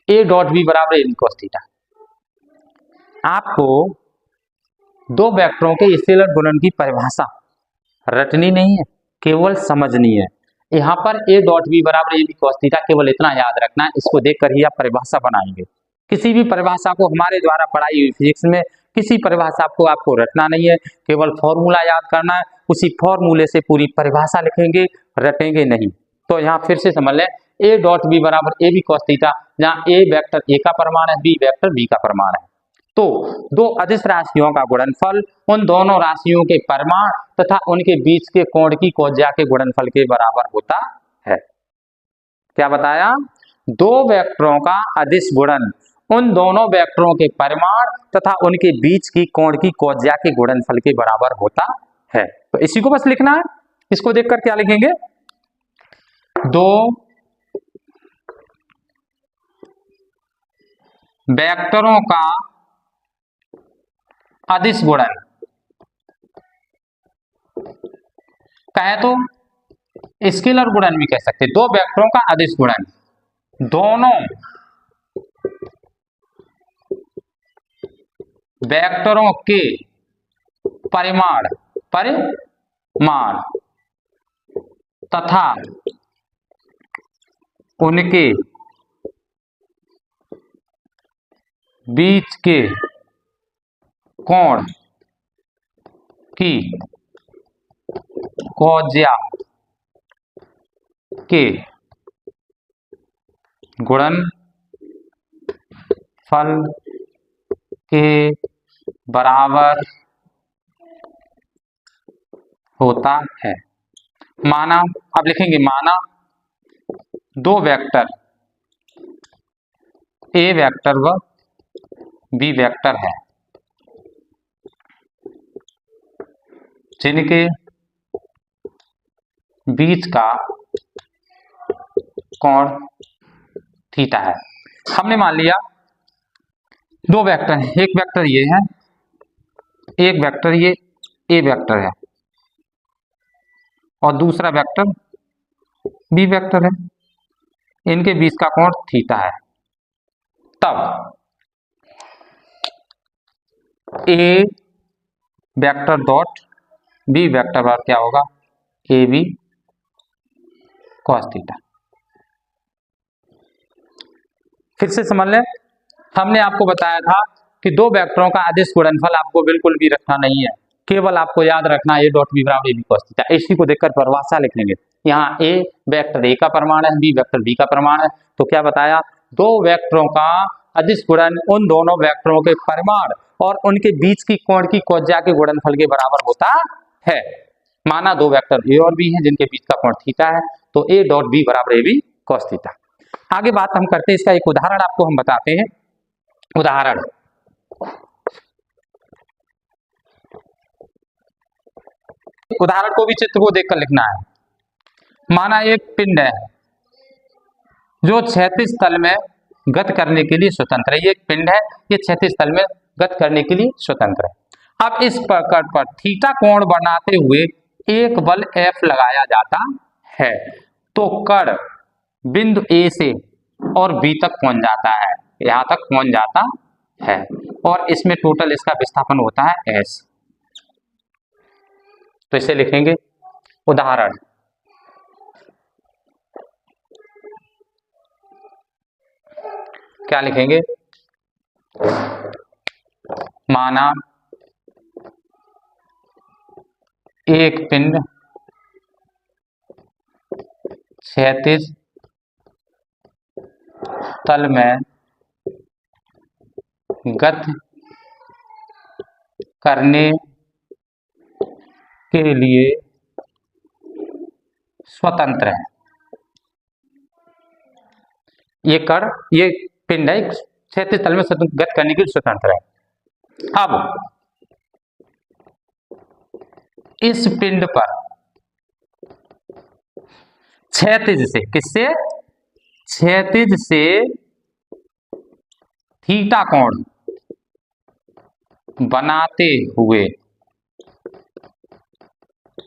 ए dot B बराबर ए b cos theta. आपको दो वेक्टरों के स्केलर गुणन की परिभाषा रटनी नहीं है, केवल समझनी है। यहाँ पर ए डॉट बी बराबर ए बी कॉस थीटा, केवल इतना याद रखना है, इसको देखकर ही आप परिभाषा बनाएंगे। किसी भी परिभाषा को हमारे द्वारा पढ़ाई हुई फिजिक्स में किसी परिभाषा को आपको रटना नहीं है, केवल फॉर्मूला याद करना है, उसी फॉर्मूले से पूरी परिभाषा लिखेंगे, रटेंगे नहीं। तो यहाँ फिर से समझ लें, ए डॉट बी बराबर ए बी कॉस थीटा, जहाँ ए वेक्टर ए का परिमाण है, बी वेक्टर बी का परिमाण है। तो दो अदिश राशियों का गुणनफल उन दोनों राशियों के परिमाण तथा उनके बीच के कोण की कोज्या के गुणनफल के बराबर होता है। क्या बताया? दो वेक्टरों का अदिश गुणन उन दोनों वेक्टरों के परिमाण तथा उनके बीच की कोण की कोज्या के गुणनफल के बराबर होता है। तो इसी को बस लिखना है। इसको देखकर क्या लिखेंगे? दो वेक्टरों का अदिश गुणन, कहे तो स्केलर गुणन भी कह सकते हैं। दो वेक्टरों का अदिश गुणन, दोनों वेक्टरों के परिमाण तथा उनके बीच के कोण की कोज्या के गुणनफल के बराबर होता है। माना, अब लिखेंगे माना दो वेक्टर ए वेक्टर व बी वेक्टर है, जिनके बीच का कोण थीटा है। हमने मान लिया दो वेक्टर हैं, एक वेक्टर ये है, एक वेक्टर ये ए वेक्टर है और दूसरा वेक्टर बी वेक्टर है, इनके बीच का कोण थीटा है। तब a vector dot b vector बराबर क्या होगा? A b cos theta. फिर से समझ लें, हमने आपको बताया था कि दो वेक्टरों का अदिश गुणनफल आपको बिल्कुल भी रखना नहीं है, केवल आपको याद रखना ए डॉट बी बराबर ए बी कॉस थीटा। इसी को देखकर परिभाषा लिख लेंगे। यहाँ ए वेक्टर ए का परिमाण है, बी वेक्टर बी का परिमाण है। तो क्या बताया? दो वेक्टरों का अदिश गुणन उन दोनों वेक्टरों के परिमाण और उनके बीच की कोण की कोज्या के गुणनफल के बराबर होता है। माना दो वेक्टर ए और बी हैं, जिनके बीच का कोण थीटा है, तो ए डॉट बी बराबर ए बी कॉस थीटा। आगे बात हम करते हैं, इसका एक उदाहरण आपको हम बताते हैं। उदाहरण को भी चित्र को देखकर लिखना है। माना एक पिंड है जो क्षैतिज तल में गति करने के लिए स्वतंत्र है। ये एक पिंड है, ये क्षैतिज तल में गति करने के लिए स्वतंत्र है। अब इस प्रकरण पर थीटा कोण बनाते हुए एक बल F लगाया जाता है, तो कण बिंदु A से और B तक पहुंच जाता है, यहां तक पहुंच जाता है, और इसमें टोटल इसका विस्थापन होता है S। तो इसे लिखेंगे उदाहरण। क्या लिखेंगे? माना एक पिंड क्षैतिज तल में गति करने के लिए स्वतंत्र है। ये कण, ये पिंड है, क्षैतिज तल में गति करने के लिए स्वतंत्र है। अब इस पिंड पर क्षैतिज से, किससे? क्षैतिज से थीटा कोण बनाते हुए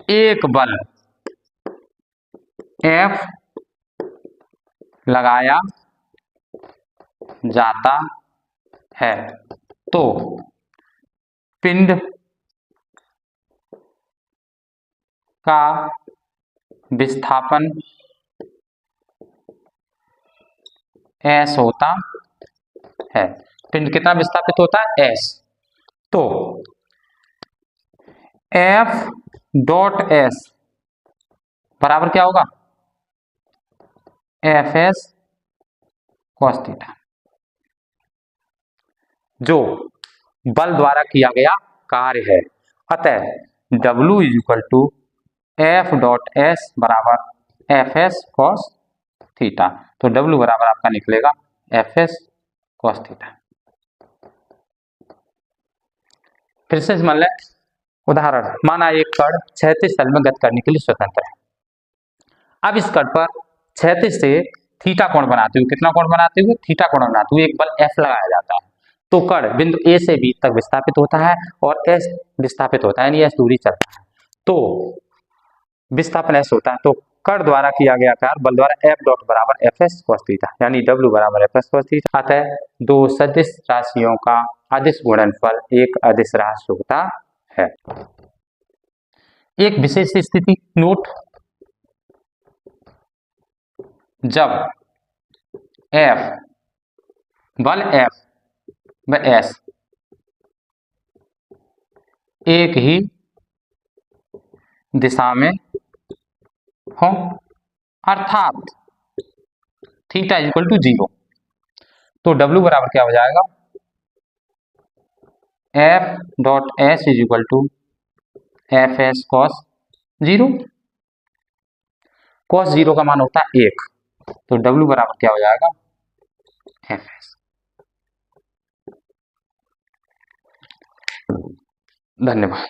एक बल F लगाया जाता है तो पिंड का विस्थापन s होता है। पिंड कितना विस्थापित होता है? s। तो F डॉट s बराबर क्या होगा? Fs cos थीटा, जो बल द्वारा किया गया कार्य है। अतः W equal to F dot S बराबर एफ एस कॉस थीटा। तो W बराबर आपका निकलेगा एफ एस कॉस थीटा। फिर से मान लें उदाहरण, माना एक कण क्षैतिज तल में गति करने के लिए स्वतंत्र है। अब इस कण पर क्षैतिज से थीटा कोण बनाते हुए, कितना कोण बनाते हुए? थीटा कोण बनाते हुए एक बल F लगाया जाता है। तो कण बिंदु A से B तक विस्थापित होता है और S विस्थापित होता है, यानी S दूरी चलता है। तो विस्थापन S होता है, तो कण द्वारा किया गया कार्य बल द्वारा F डॉट बराबर एफ एस कॉस थीटा, यानी W बराबर एफ एस कॉस थीटा। अतः दो सदिश राशियों का अदिश गुणनफल एक अदिश राशि होता है। एक विशेष स्थिति नोट, जब F बल F व S एक ही दिशा में हो, अर्थात थीटा इक्वल टू 0, तो W बराबर क्या हो जाएगा? F dot S is equal to F S cos 0। Cos 0 का मान होता है 1, तो W बराबर क्या हो जाएगा? F S. धन्यवाद।